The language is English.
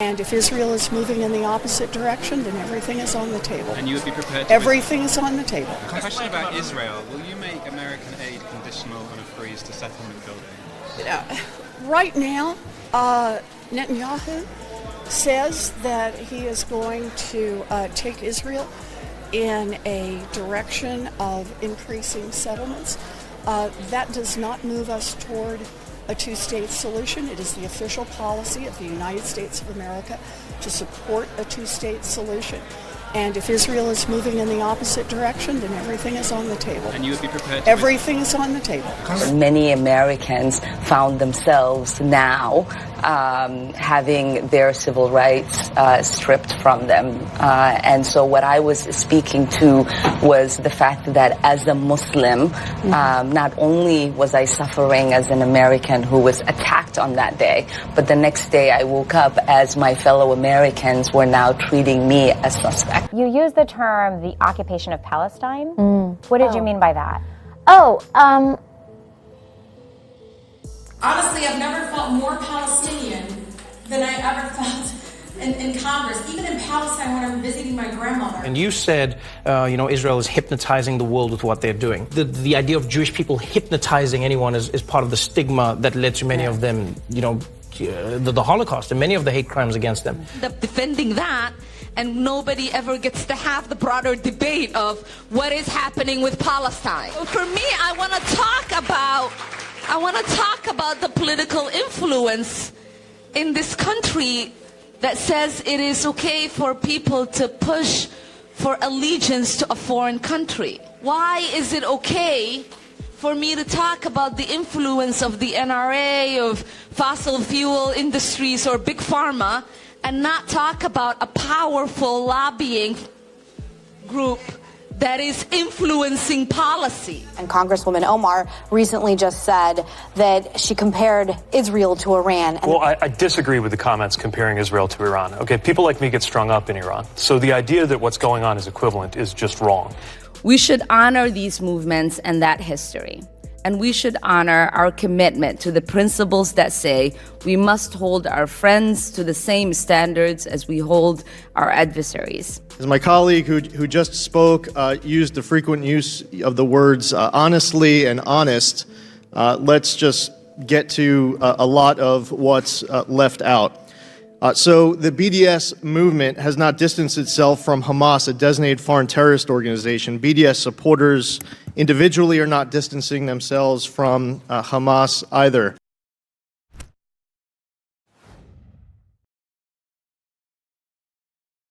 And if Israel is moving in the opposite direction, then everything is on the table. And you would be prepared to... Everything is on the table. A question about Israel. Will you make American aid conditional on a freeze to settlement building? Right now, Netanyahu says that he is going to take Israel in a direction of increasing settlements. That does not move us toward a two-state solution. It is the official policy of the United States of America to support a two-state solution. And if Israel is moving in the opposite direction, then everything is on the table. And you would be prepared to... Everything is on the table. Many Americans found themselves now having their civil rights stripped from them. And so what I was speaking to was the fact that as a Muslim, not only was I suffering as an American who was attacked on that day, but the next day I woke up as my fellow Americans were now treating me as suspect. You used the term the occupation of Palestine. What did you mean by that? Honestly, I've never felt more Palestinian than I ever felt in Congress, even in Palestine when I'm visiting my grandmother. And you said, Israel is hypnotizing the world with what they're doing. The idea of Jewish people hypnotizing anyone is part of the stigma that led to many of them, the Holocaust and many of the hate crimes against them. Defending that, and nobody ever gets to have the broader debate of what is happening with Palestine. For me, I want to talk about the political influence in this country that says it is okay for people to push for allegiance to a foreign country. Why is it okay for me to talk about the influence of the NRA, of fossil fuel industries or big pharma, and not talk about a powerful lobbying group that is influencing policy? And Congresswoman Omar recently just said that she compared Israel to Iran. Well, I disagree with the comments comparing Israel to Iran. Okay, people like me get strung up in Iran. So the idea that what's going on is equivalent is just wrong. We should honor these movements and that history. And we should honor our commitment to the principles that say we must hold our friends to the same standards as we hold our adversaries. As my colleague who just spoke used the frequent use of the words honestly and honest, let's just get to a lot of what's left out. So the BDS movement has not distanced itself from Hamas, a designated foreign terrorist organization. BDS supporters individually are not distancing themselves from Hamas either.